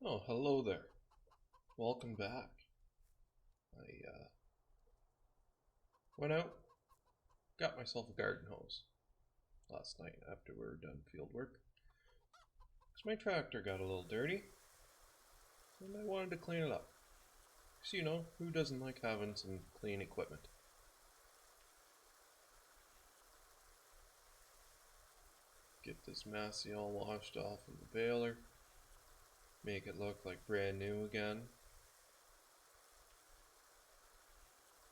Oh, hello there. Welcome back. I went out, got myself a garden hose last night after we were done field work. Because my tractor got a little dirty, and I wanted to clean it up. Because, you know, who doesn't like having some clean equipment? Get this massy all washed off in the baler. Make it look like brand new again.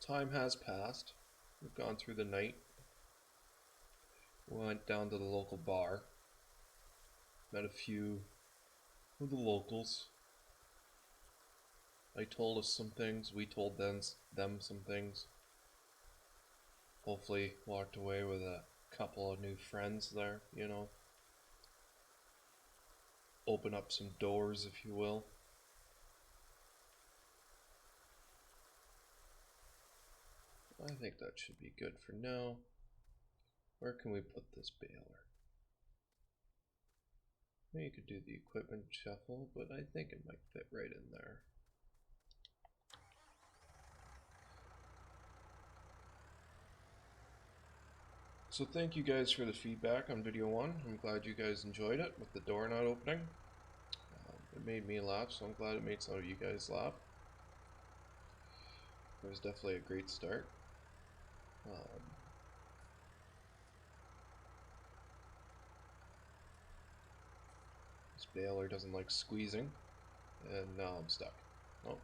Time has passed. We've gone through the night. Went down to the local bar. Met a few of the locals. They told us some things, we told them some things. Hopefully walked away with a couple of new friends there, you know. Open up some doors, if you will. I think that should be good for now. Where can we put this baler? Maybe you could do the equipment shuffle, but I think it might fit right in there. So thank you guys for the feedback on video 1. I'm glad you guys enjoyed it with the door not opening. It made me laugh, so I'm glad it made some of you guys laugh. It was definitely a great start. This baler doesn't like squeezing, and now I'm stuck. Oh.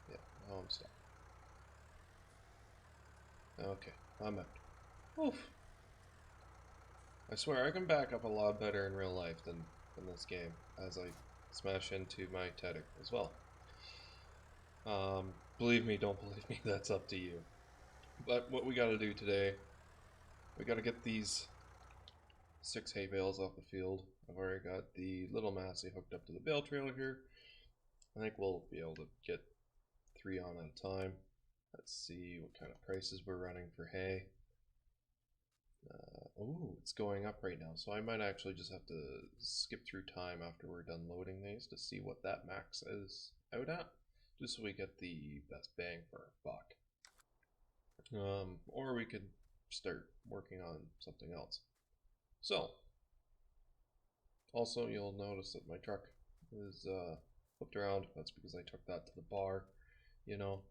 Yeah, now I'm stuck. Okay, I'm out. Oof. I swear I can back up a lot better in real life than this game, as I smash into my Tedder as well. Believe me, don't believe me, that's up to you. But what we gotta do today, we gotta get these 6 hay bales off the field. I've already got the little Massey hooked up to the bale trailer here. I think we'll be able to get 3 on at a time. Let's see what kind of prices we're running for hay. Oh, it's going up right now, so I might actually just have to skip through time after we're done loading these to see what that max is out at, just so we get the best bang for our buck. Or we could start working on something else. So, also you'll notice that my truck is flipped around. That's because I took that to the bar, you know.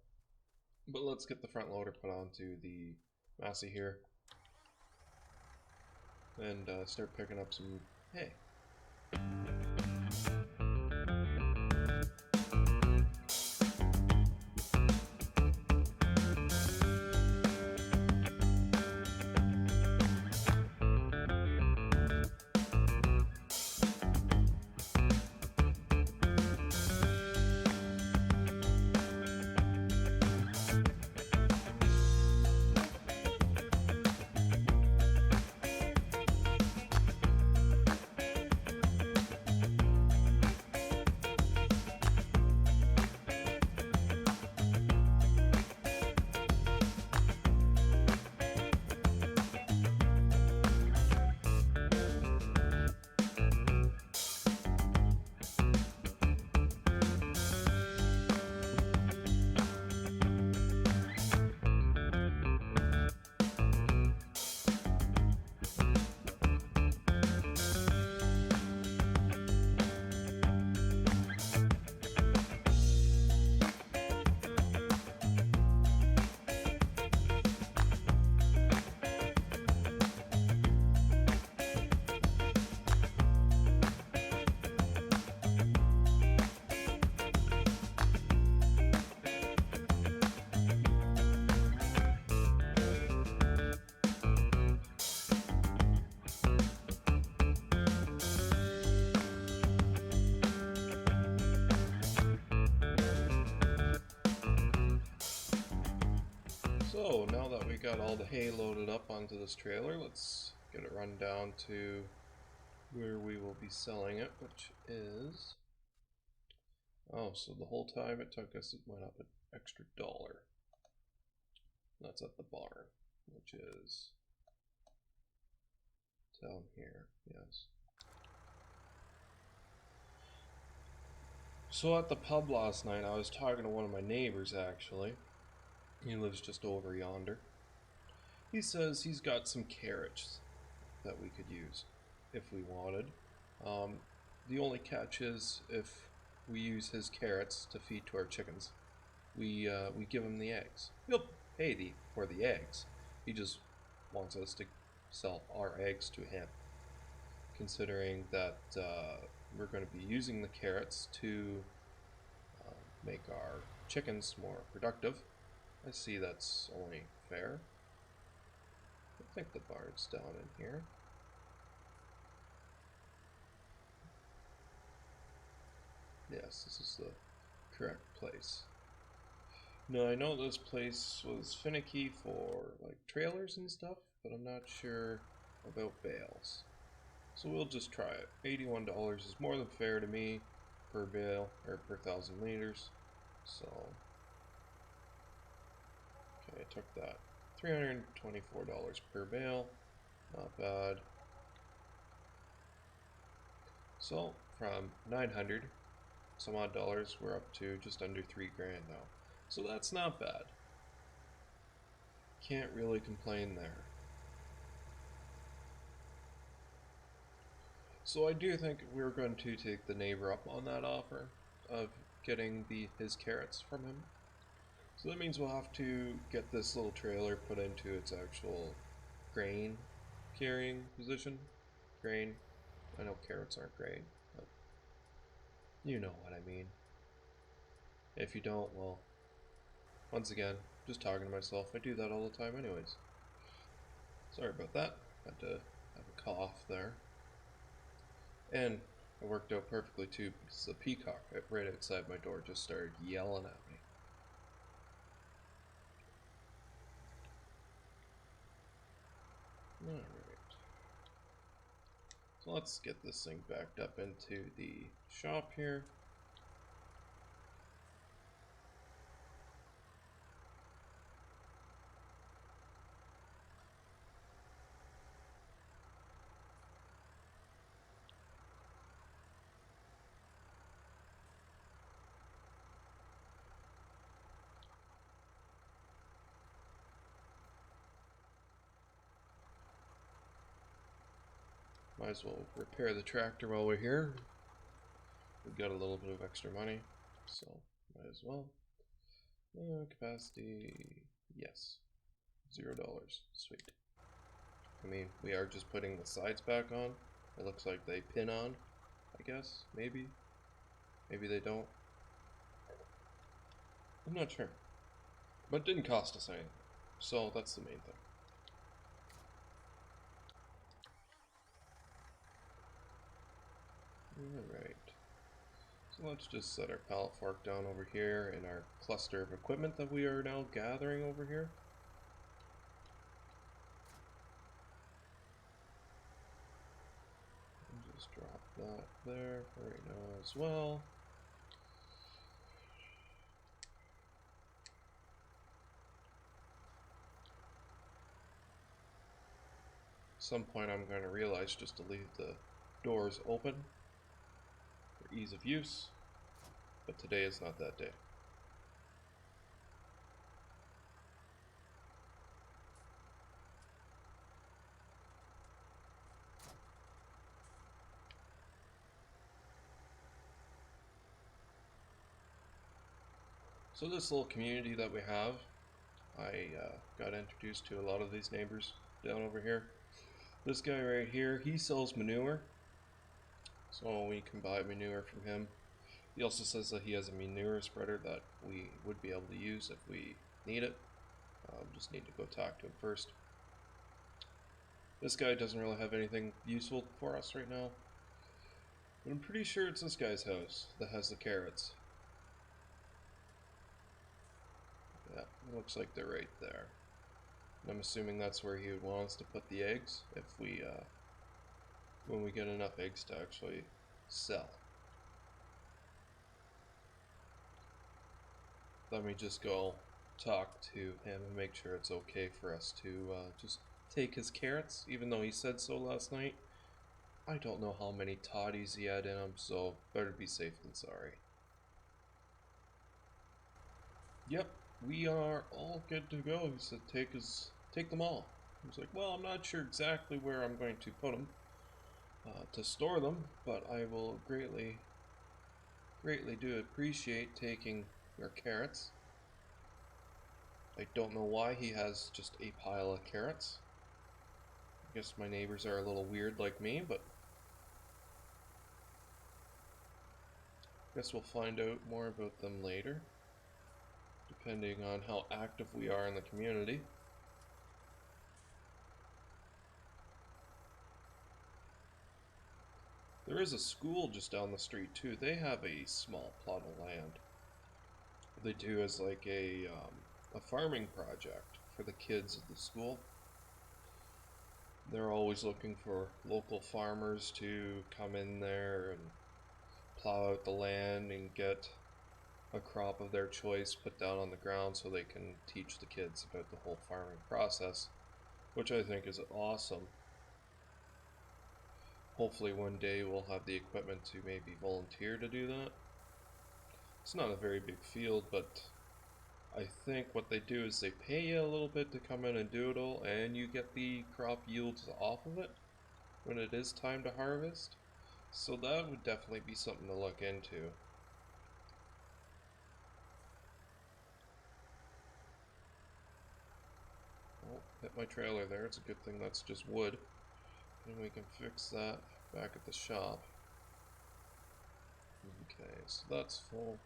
But let's get the front loader put onto the Massey here and start picking up some hay. So now that we got all the hay loaded up onto this trailer, let's get it run down to where we will be selling it, which is, oh, so the whole time it took us, it went up an extra $1. That's at the barn, which is down here, yes. So at the pub last night, I was talking to one of my neighbors actually. He lives just over yonder. He says he's got some carrots that we could use if we wanted. Um, the only catch is if we use his carrots to feed to our chickens, we give him the eggs. He'll pay for the eggs. He just wants us to sell our eggs to him, considering that we're going to be using the carrots to make our chickens more productive. I see that's only fair. I think the barn's down in here. Yes, this is the correct place. Now I know this place was finicky for like trailers and stuff, but I'm not sure about bales. So we'll just try it. $81 is more than fair to me per bale, or per 1,000 liters. So, okay, I took that. $324 per bale, not bad. So from 900 some odd dollars, we're up to just under 3 grand now. So that's not bad. Can't really complain there. So I do think we're going to take the neighbor up on that offer of getting his carrots from him. So that means we'll have to get this little trailer put into its actual grain carrying position. Grain. I know carrots aren't grain, but you know what I mean. If you don't, well, once again, just talking to myself. I do that all the time anyways. Sorry about that. Had to have a cough there. And it worked out perfectly too, because the peacock right outside my door just started yelling at me. Alright. So let's get this thing backed up into the shop here. Might as well repair the tractor while we're here. We've got a little bit of extra money, so might as well. Capacity, yes, $0. Sweet. I mean, we are just putting the sides back on. It looks like they pin on, I guess, maybe. Maybe they don't. I'm not sure. But it didn't cost us anything, so that's the main thing. Alright. So let's just set our pallet fork down over here in our cluster of equipment that we are now gathering over here. And just drop that there for right now as well. At some point I'm going to realize just to leave the doors open for ease of use, but today is not that day. So this little community that we have, I got introduced to a lot of these neighbors down over here. This guy right here, he sells manure, so we can buy manure from him. He also says that he has a manure spreader that we would be able to use if we need it. Just need to go talk to him first. This guy doesn't really have anything useful for us right now, but I'm pretty sure it's this guy's house that has the carrots. Yeah, it looks like they're right there. And I'm assuming that's where he would want us to put the eggs if we, when we get enough eggs to actually sell. Let me just go talk to him and make sure it's okay for us to just take his carrots, even though he said so last night. I don't know how many toddies he had in him, so better be safe than sorry. Yep, we are all good to go. He said, take them all. I was like, well, I'm not sure exactly where I'm going to put them to store them, but I will greatly do appreciate taking your carrots. I don't know why he has just a pile of carrots. I guess my neighbors are a little weird like me, but I guess we'll find out more about them later, depending on how active we are in the community. There is a school just down the street too. They have a small plot of land. They do as like a farming project for the kids of the school. They're always looking for local farmers to come in there and plow out the land and get a crop of their choice put down on the ground so they can teach the kids about the whole farming process, which I think is awesome. Hopefully one day we'll have the equipment to maybe volunteer to do that. It's not a very big field, but I think what they do is they pay you a little bit to come in and do it all, and you get the crop yields off of it when it is time to harvest. So that would definitely be something to look into. Oh, hit my trailer there. It's a good thing that's just wood. And we can fix that back at the shop. Okay, so that's full.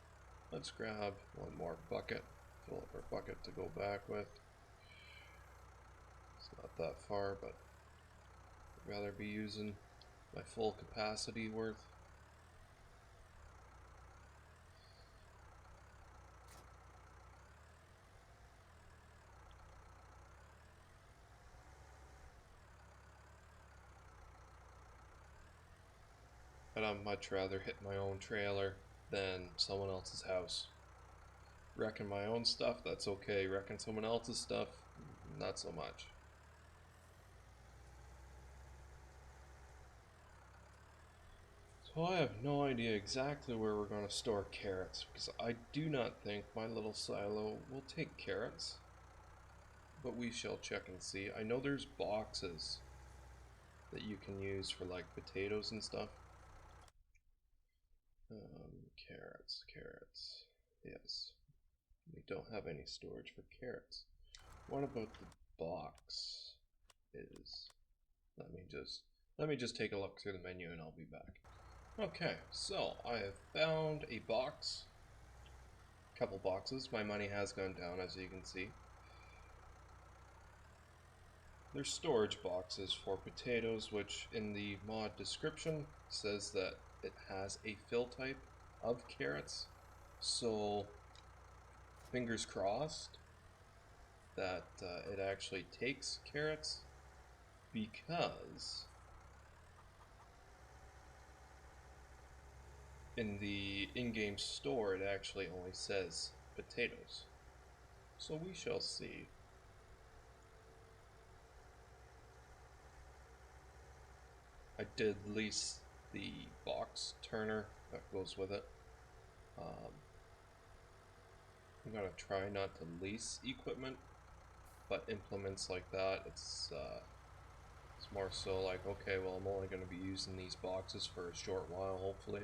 Let's grab one more bucket. Fill up our bucket to go back with. It's not that far, but I'd rather be using my full capacity worth. But I'd much rather hit my own trailer than someone else's house. Wrecking my own stuff, that's okay. Wrecking someone else's stuff, not so much. So I have no idea exactly where we're going to store carrots, because I do not think my little silo will take carrots. But we shall check and see. I know there's boxes that you can use for like potatoes and stuff. Carrots. Yes. We don't have any storage for carrots. What about the box? Let me just take a look through the menu and I'll be back. Okay, so I have found a box. A couple boxes. My money has gone down, as you can see. They're storage boxes for potatoes, which in the mod description says that it has a fill type of carrots. So fingers crossed that it actually takes carrots, because in the in-game store it actually only says potatoes. So we shall see. I did lease the box turner that goes with it. I'm gonna try not to lease equipment, but implements like that, it's more so like, okay, well, I'm only gonna be using these boxes for a short while, hopefully,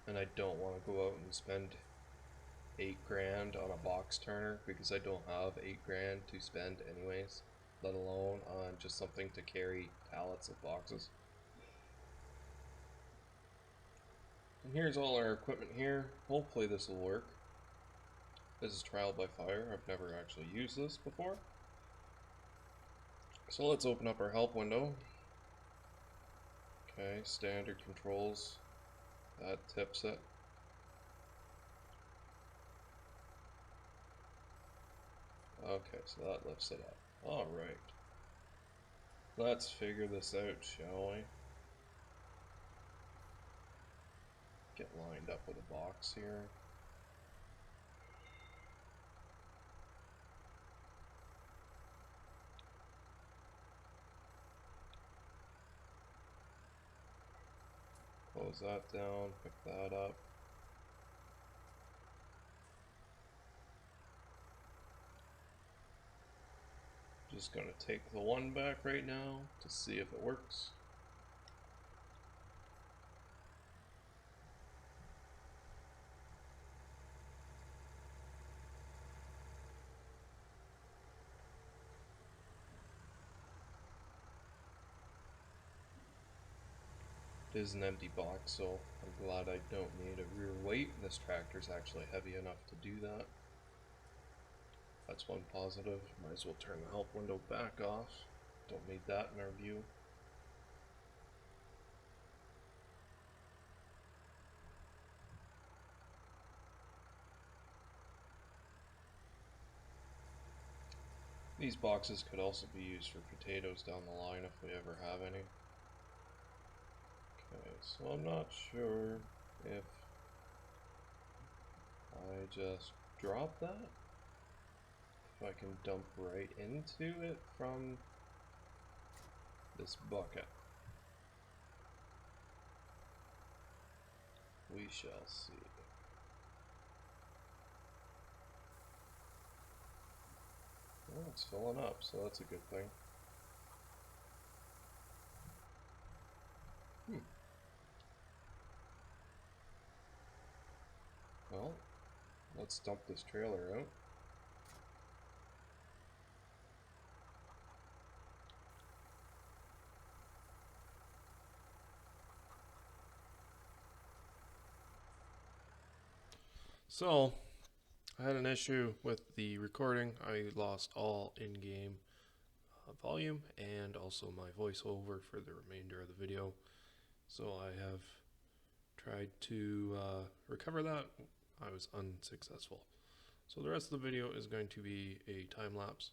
and I don't want to go out and spend 8 grand on a box turner because I don't have 8 grand to spend anyways, let alone on just something to carry pallets of boxes. And here's all our equipment here. Hopefully this will work. This is trial by fire. I've never actually used this before. So let's open up our help window. Okay, standard controls. That tips it. Okay, so that lifts it up. Alright. Let's figure this out, shall we? Get lined up with a box here. Close that down, pick that up. Just gonna take the one back right now to see if it works. It is an empty box, so I'm glad I don't need a rear weight. This tractor's actually heavy enough to do that. That's one positive. Might as well turn the help window back off. Don't need that in our view. These boxes could also be used for potatoes down the line if we ever have any. Okay, so I'm not sure if I just drop that, if I can dump right into it from this bucket. We shall see. Well, it's filling up, so that's a good thing. Well, let's dump this trailer out. So, I had an issue with the recording. I lost all in-game volume and also my voiceover for the remainder of the video. So I have tried to recover that. I was unsuccessful. So the rest of the video is going to be a time lapse.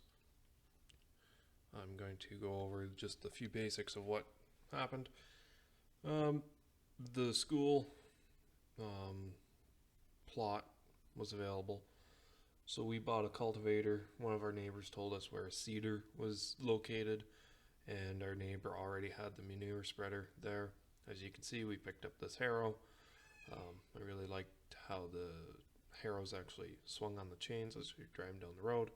I'm going to go over just a few basics of what happened. The school plot was available. So we bought a cultivator. One of our neighbors told us where a seeder was located, and our neighbor already had the manure spreader there. As you can see, we picked up this harrow. I really liked how the harrows actually swung on the chains as we were driving down the road.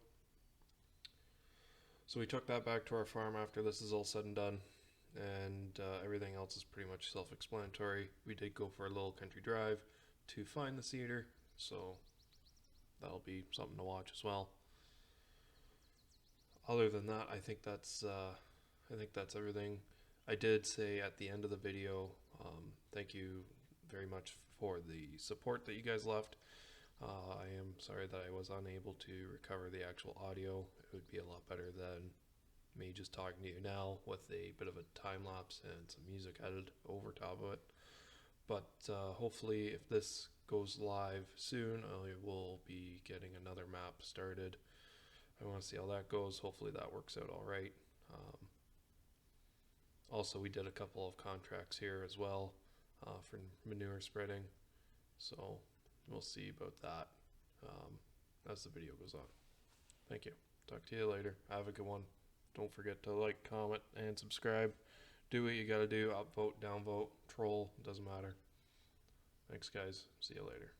So we took that back to our farm after this is all said and done, and everything else is pretty much self-explanatory. We did go for a little country drive to find the seeder, so that'll be something to watch as well. Other than that, I think that's everything. I did say at the end of the video, thank you very much for the support that you guys left. I am sorry that I was unable to recover the actual audio. It would be a lot better than me just talking to you now with a bit of a time lapse and some music added over top of it. But hopefully if this goes live soon, I will be getting another map started. I want to see how that goes. Hopefully that works out all right. Also, we did a couple of contracts here as well for manure spreading, so we'll see about that as the video goes on. Thank you. Talk to you later. Have a good one. Don't forget to like, comment, and subscribe. Do what you gotta do. Upvote, downvote, troll, doesn't matter. Thanks, guys. See you later.